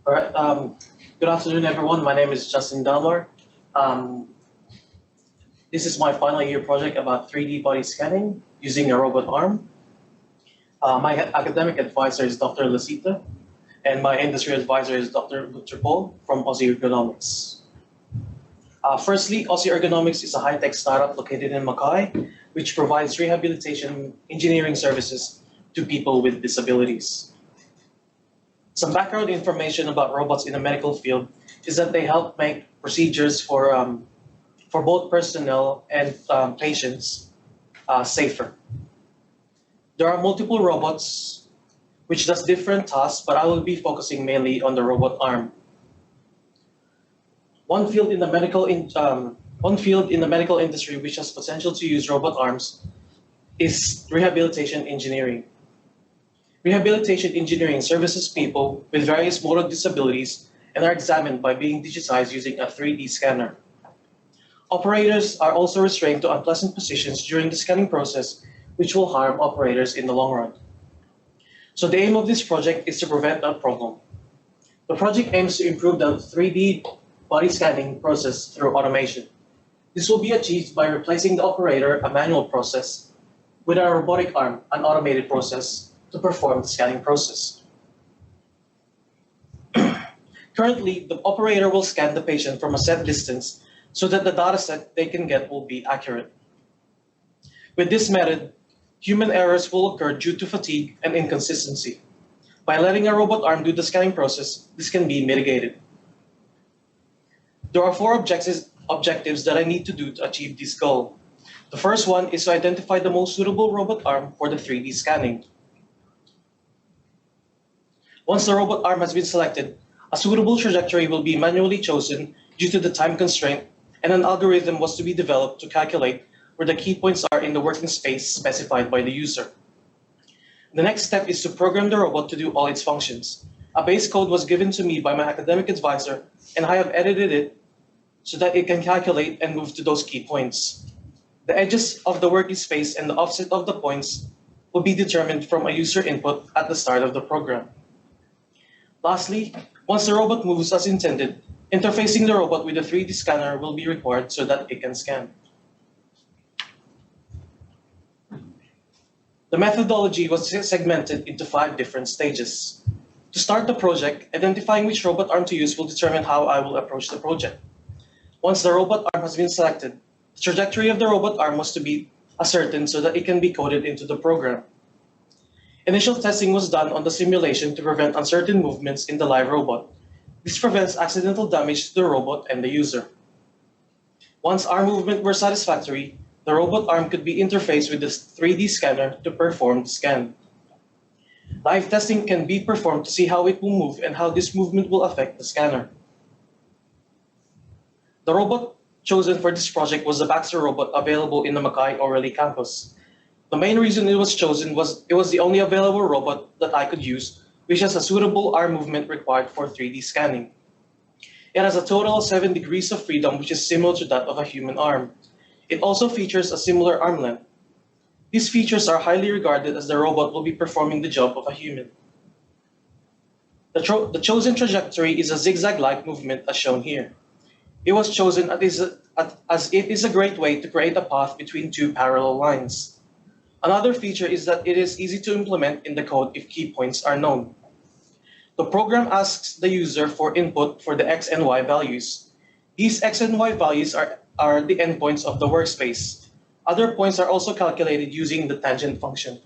All right. Good afternoon, everyone. My name is Justin Delmar. Um, this is my final year project about 3D body scanning using a robot arm. My academic advisor is Dr. Lasita, and my industry advisor is Dr. Paul from Aussie Ergonomics. Firstly, Aussie Ergonomics is a high-tech startup located in Mackay, which provides rehabilitation engineering services to people with disabilities. Some background information about robots in the medical field is that they help make procedures for both personnel and patients safer. There are multiple robots which does different tasks, but I will be focusing mainly on the robot arm. One field in the medical industry which has potential to use robot arms is rehabilitation engineering. Rehabilitation engineering services people with various motor disabilities and are examined by being digitized using a 3D scanner. Operators are also restrained to unpleasant positions during the scanning process, which will harm operators in the long run. So the aim of this project is to prevent that problem. The project aims to improve the 3D body scanning process through automation. This will be achieved by replacing the operator, a manual process, with a robotic arm, an automated process, to perform the scanning process. Currently, the operator will scan the patient from a set distance so that the data set they can get will be accurate. With this method, human errors will occur due to fatigue and inconsistency. By letting a robot arm do the scanning process, this can be mitigated. There are four objectives that I need to do to achieve this goal. The first one is to identify the most suitable robot arm for the 3D scanning. Once the robot arm has been selected, a suitable trajectory will be manually chosen due to the time constraint, and an algorithm was to be developed to calculate where the key points are in the working space specified by the user. The next step is to program the robot to do all its functions. A base code was given to me by my academic advisor, and I have edited it so that it can calculate and move to those key points. The edges of the working space and the offset of the points will be determined from a user input at the start of the program. Lastly, once the robot moves as intended, interfacing the robot with the 3D scanner will be required so that it can scan. The methodology was segmented into 5 different stages. To start the project, identifying which robot arm to use will determine how I will approach the project. Once the robot arm has been selected, the trajectory of the robot arm was to be ascertained so that it can be coded into the program. Initial testing was done on the simulation to prevent uncertain movements in the live robot. This prevents accidental damage to the robot and the user. Once arm movement were satisfactory, the robot arm could be interfaced with the 3D scanner to perform the scan. Live testing can be performed to see how it will move and how this movement will affect the scanner. The robot chosen for this project was the Baxter robot available in the Mackay O'Reilly campus. The main reason it was chosen was it was the only available robot that I could use, which has a suitable arm movement required for 3D scanning. It has a total of 7 degrees of freedom, which is similar to that of a human arm. It also features a similar arm length. These features are highly regarded as the robot will be performing the job of a human. The chosen trajectory is a zigzag-like movement as shown here. It was chosen as it is a great way to create a path between 2 parallel lines. Another feature is that it is easy to implement in the code if key points are known. The program asks the user for input for the X and Y values. These X and Y values are the endpoints of the workspace. Other points are also calculated using the tangent function.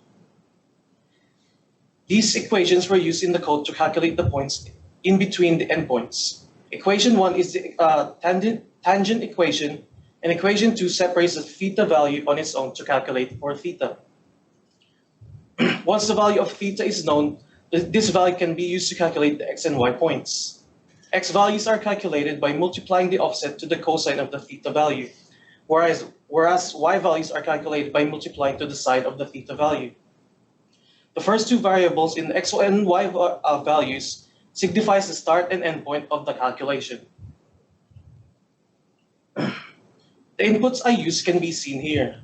These equations were used in the code to calculate the points in between the endpoints. Equation 1 is the tangent equation, and equation 2 separates the theta value on its own to calculate for theta. Once the value of theta is known, this value can be used to calculate the x and y points. X values are calculated by multiplying the offset to the cosine of the theta value, whereas y values are calculated by multiplying to the side of the theta value. The first 2 variables in the x and y values signifies the start and end point of the calculation. The inputs I used can be seen here.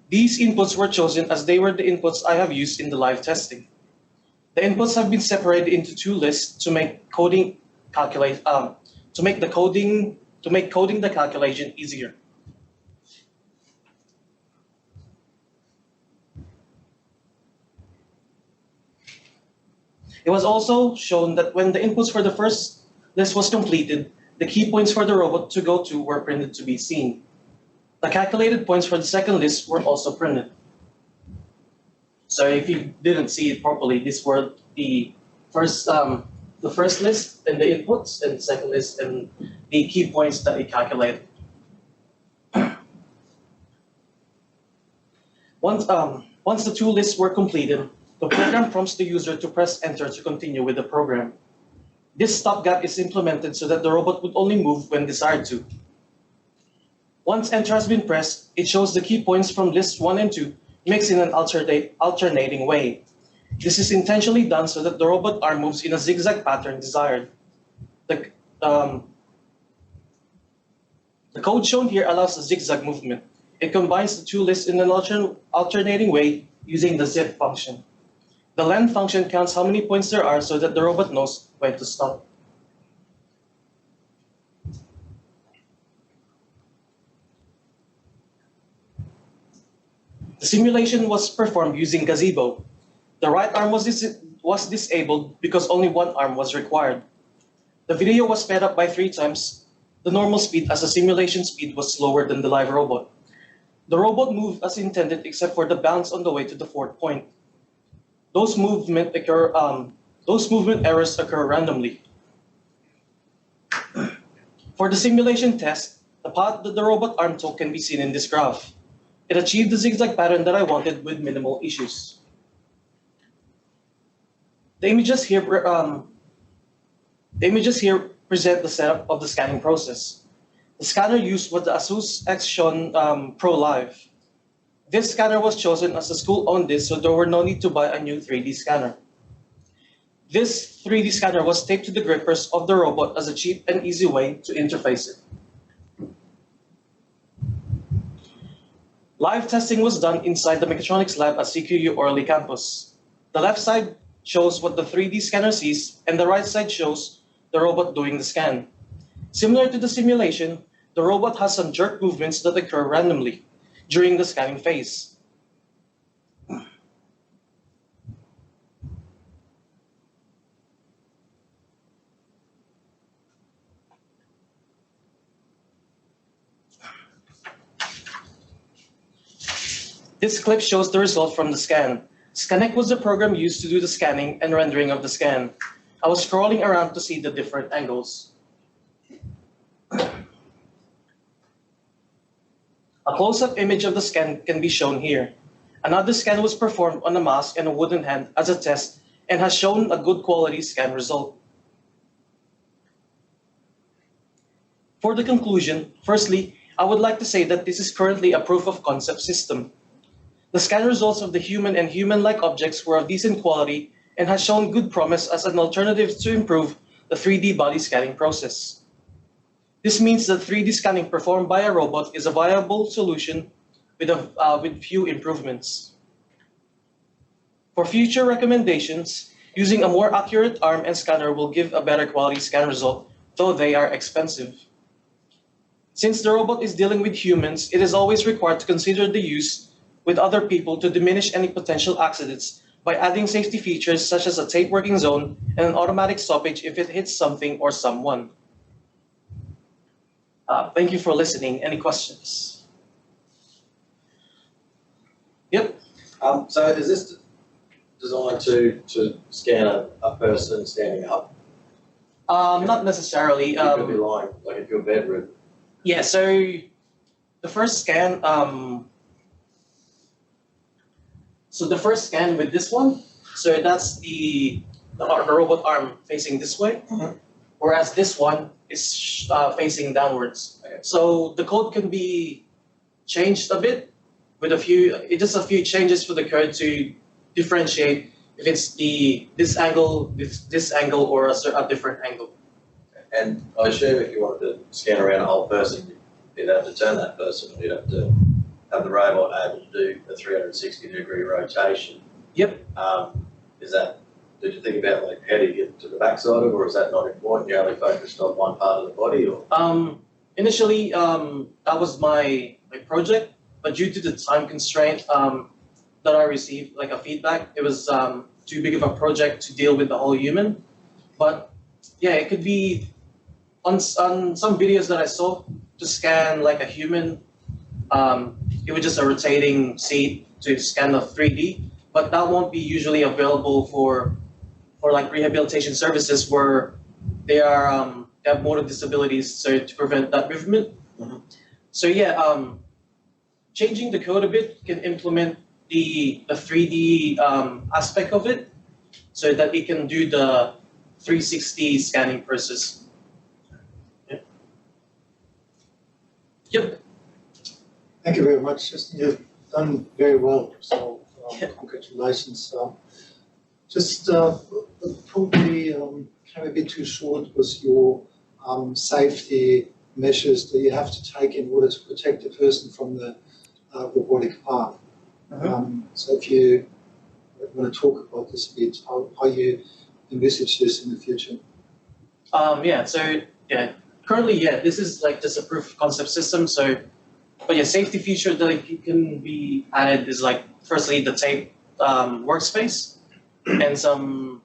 These inputs were chosen as they were the inputs I have used in the live testing. The inputs have been separated into 2 lists to make coding calculate to make coding the calculation easier. It was also shown that when the inputs for the first list was completed, the key points for the robot to go to were printed to be seen. The calculated points for the second list were also printed. So if you didn't see it properly, these were the first list and the inputs, and the second list and the key points that it calculated. Once the two lists were completed, the program prompts the user to press enter to continue with the program. This stopgap is implemented so that the robot would only move when desired to. Once enter has been pressed, it shows the key points from lists 1 and 2 mixed in an alternating way. This is intentionally done so that the robot arm moves in a zigzag pattern desired. The code shown here allows a zigzag movement. It combines the two lists in an alternating way using the zip function. The len function counts how many points there are so that the robot knows when to stop. The simulation was performed using Gazebo. The right arm was disabled because only one arm was required. The video was sped up by 3 times the normal speed as the simulation speed was slower than the live robot. The robot moved as intended except for the bounce on the way to the 4th point. Those movement errors occur randomly. For the simulation test, the path that the robot arm took can be seen in this graph. It achieved the zigzag pattern that I wanted with minimal issues. The images here present the setup of the scanning process. The scanner used was the Asus Xshon Pro Live. This scanner was chosen as the school owned this, so there were no need to buy a new 3D scanner. This 3D scanner was taped to the grippers of the robot as a cheap and easy way to interface it. Live testing was done inside the mechatronics lab at CQU Orly campus. The left side shows what the 3D scanner sees, and the right side shows the robot doing the scan. Similar to the simulation, the robot has some jerk movements that occur randomly during the scanning phase. This clip shows the result from the scan. Scanec was the program used to do the scanning and rendering of the scan. I was scrolling around to see the different angles. A close-up image of the scan can be shown here. Another scan was performed on a mask and a wooden hand as a test and has shown a good quality scan result. For the conclusion, firstly, I would like to say that this is currently a proof of concept system. The scan results of the human and human-like objects were of decent quality and has shown good promise as an alternative to improve the 3D body scanning process. This means that 3D scanning performed by a robot is a viable solution with few improvements. For future recommendations, using a more accurate arm and scanner will give a better quality scan result, though they are expensive. Since the robot is dealing with humans, it is always required to consider the use with other people to diminish any potential accidents by adding safety features such as a tape working zone and an automatic stoppage if it hits something or someone. Thank you for listening. Any questions? Yep. So is this designed to scan a person standing up? Not necessarily. You could be lying, like if you're bedridden. Yeah, so the first scan, with this one, so that's the robot arm facing this way, whereas this one is facing downwards. Okay. So the code can be changed a bit with a few changes for the code to differentiate if it's this angle, or a different angle. And I assume if you wanted to scan around a whole person, you'd have to turn that person, you'd have to have the robot able to do a 360-degree rotation. Yep. Is that did you think about like how do you get to the backside of it, or is that not important? You only focused on one part of the body, or? Initially, that was my project, but due to the time constraint that I received, like a feedback, it was too big of a project to deal with the whole human. But yeah, it could be on some videos that I saw to scan like a human. It was just a rotating seat to scan the 3D, but that won't be usually available for like rehabilitation services where they have motor disabilities, so to prevent that movement. Mm-hmm. So yeah, changing the code a bit can implement the 3D aspect of it, so that it can do the 360 scanning process. Yeah. Yep. Thank you very much, Justin. You've done very well, so congratulations. Just probably came a bit too short was your safety measures that you have to take in order to protect the person from the robotic arm. So if you want to talk about this a bit, how you envisage this in the future? Yeah, so yeah, currently, yeah, this is like just a proof of concept system. So, but yeah, safety feature that can be added is like, firstly, the tape workspace and some.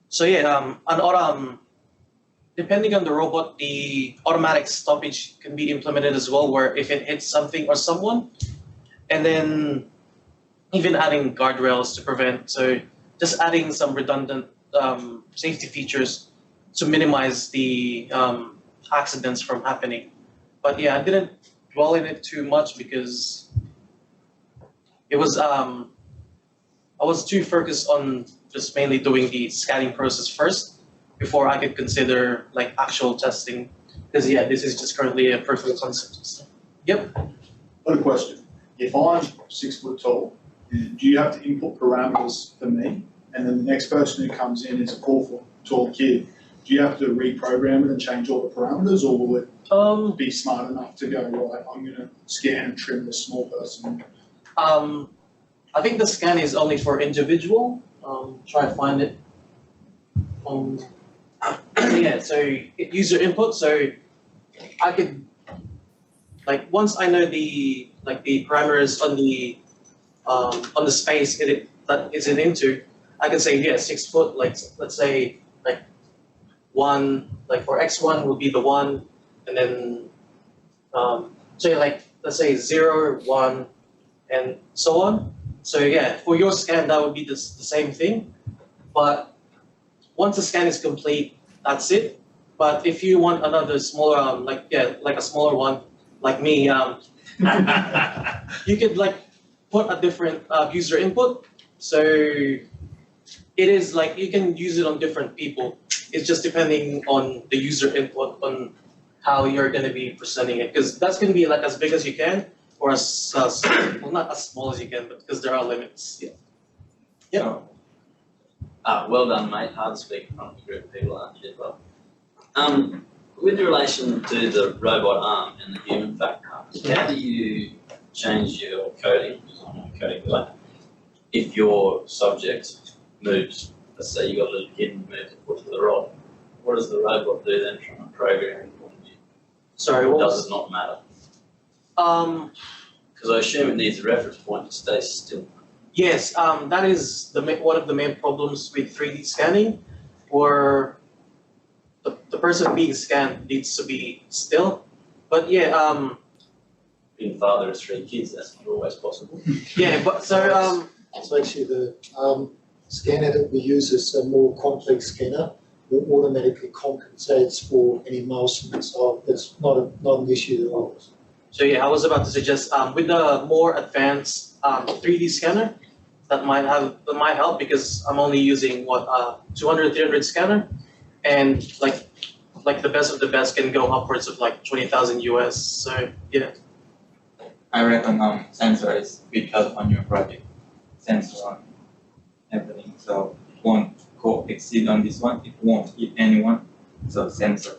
So yeah, depending on the robot, the automatic stoppage can be implemented as well, where if it hits something or someone, and then even adding guardrails to prevent. So just adding some redundant safety features to minimize the accidents from happening. But yeah, I didn't dwell in it too much because it was I was too focused on just mainly doing the scanning process first before I could consider like actual testing. Because yeah, this is just currently a proof of concept. Yep. Got a question. If I'm 6 foot tall, do you have to input parameters for me? And then the next person who comes in is a 4 foot tall kid. Do you have to reprogram it and change all the parameters, or will it be smart enough to go, right, I'm going to scan and trim this small person? I think the scan is only for individual. Try to find it. Yeah, so user input. So I could, like, once I know the parameters on the space that is it into, I can say, yeah, 6 foot. Like, let's say like 1, like for x1 will be the 1, and then so like let's say 0, 1, and so on. So yeah, for your scan, that would be the same thing. But once the scan is complete, that's it. But if you want another smaller, like a smaller one, like me, you could like put a different user input. So it is like you can use it on different people. It's just depending on the user input on how you're going to be presenting it, because that's going to be like as big as you can, or as well, not as small as you can, but because there are limits. Yeah. Yeah. Well done, mate. Hard to speak in front of a group of people, aren't you, as well? With relation to the robot arm and the human factor, how do you change your coding? Because I'm not coding the way. If your subject moves, let's say you got a little kid and moves the foot to the right, what does the robot do then from a programming point of view? Sorry, Or what does it not matter? Because I assume it needs a reference point to stay still. Yes, that is one of the main problems with 3D scanning, where the person being scanned needs to be still. But yeah, Being father of 3 kids, that's not always possible. yeah, but so So actually the scanner that we use is a more complex scanner that automatically compensates for any motion, so it's not an issue at all. So yeah, I was about to suggest with the more advanced 3D scanner, that might help, because I'm only using 200, 300 scanner, and like the best of the best can go upwards of like 20,000 US. So yeah. I reckon sensor is big help on your project. Sensor on everything, so it won't go exceed on this one. It won't hit anyone. So sensor.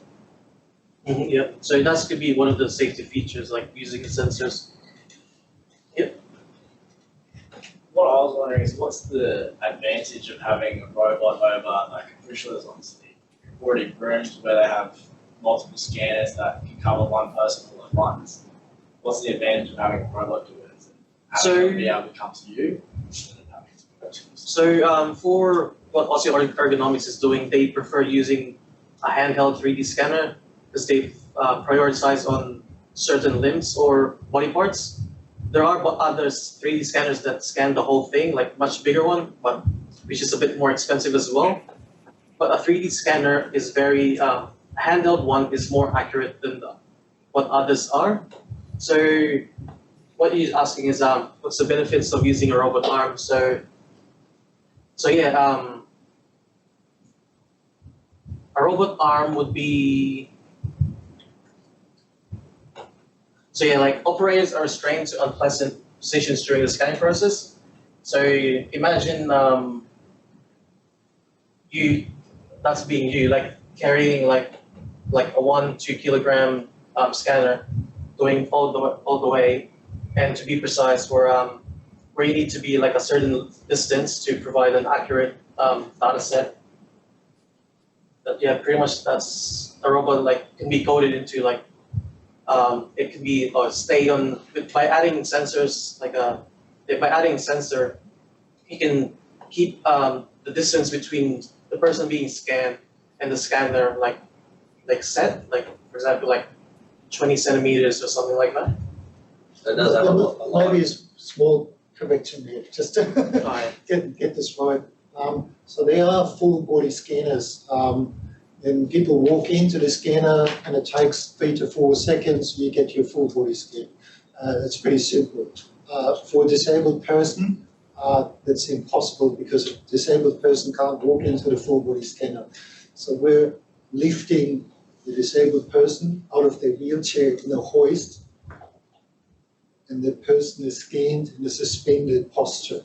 Mm-hmm, yeah. So that could be one of the safety features, like using the sensors. Yep. what I was wondering is what's the advantage of having a robot over, like, I'm pretty sure there's obviously already rooms where they have multiple scanners that can cover one person all at once. What's the advantage of having a robot do it? Is it having them be able to come to you instead of having to go to you? So for what Aussie Ergonomics is doing, they prefer using a handheld 3D scanner because they prioritize on certain limbs or body parts. There are other 3D scanners that scan the whole thing, like much bigger one, but which is a bit more expensive as well. But a 3D scanner is very, a handheld one is more accurate than what others are. So what you're asking is what's the benefits of using a robot arm? So yeah, a robot arm would be, so yeah, like operators are restrained to unpleasant positions during the scanning process. So imagine that's being you, like carrying like a 1-2 kilogram scanner, going all the way, and to be precise, where you need to be like a certain distance to provide an accurate data set. That, yeah, pretty much that's a robot like can be coded into like it can be stay on by adding sensors like by adding a sensor, you can keep the distance between the person being scanned and the scanner like set, like for example like 20 centimeters or something like that. So it does have a lot. Maybe a small correction here, just to get this right. So there are full body scanners. And people walk into the scanner and it takes 3 to 4 seconds, you get your full body scan. It's pretty simple. For a disabled person, that's impossible because a disabled person can't walk into the full body scanner. So we're lifting the disabled person out of their wheelchair in a hoist, and the person is scanned in a suspended posture.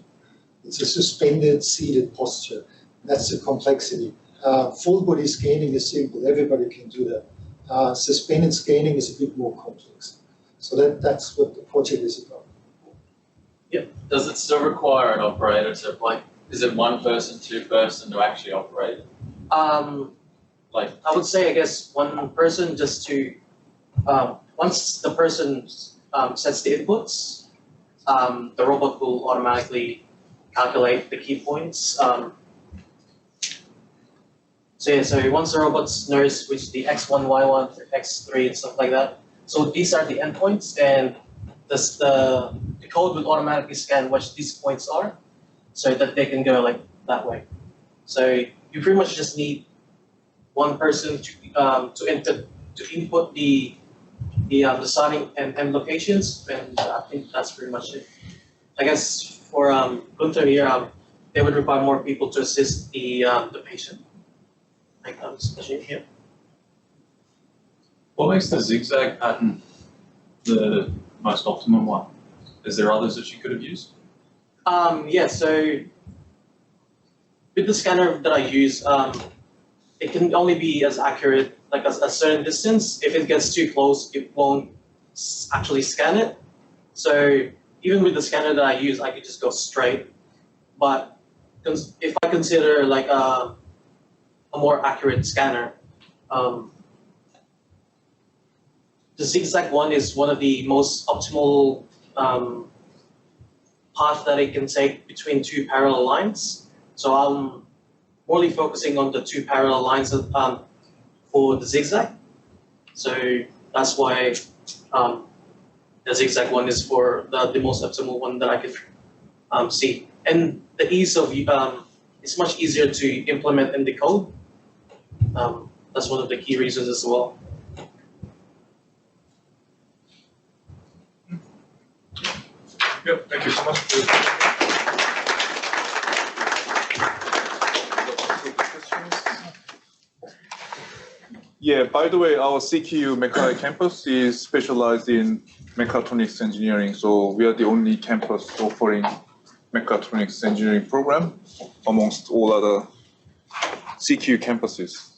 It's a suspended seated posture. That's the complexity. Full body scanning is simple, everybody can do that. Suspended scanning is a bit more complex. So that's what the project is about. Yep. Does it still require an operator to, like, is it one person, two person to actually operate it? Like, I would say, I guess, one person just to, once the person sets the inputs, the robot will automatically calculate the key points. So yeah, so once the robot knows which the X1, Y1, X3 and stuff like that, so these are the endpoints, and the code will automatically scan what these points are, so that they can go like that way. So you pretty much just need one person to input the starting and end locations, and I think that's pretty much it. I guess for Gunther here, they would require more people to assist the patient. Like here. What makes the zigzag pattern the most optimum one? Is there others that you could have used? Yeah, so with the scanner that I use, it can only be as accurate, like a certain distance. If it gets too close, it won't actually scan it. So even with the scanner that I use, I could just go straight. But if I consider like a more accurate scanner, the zigzag one is one of the most optimal path that it can take between two parallel lines. So I'm morely focusing on the two parallel lines for the zigzag. So that's why the zigzag one is for the most optimal one that I could see. And the ease of it's much easier to implement in the code. That's one of the key reasons as well. Yep, thank you so much. Yeah, by the way, our CQ Mecha campus is specialized in mechatronics engineering, so we are the only campus offering mechatronics engineering program amongst all other CQ campuses.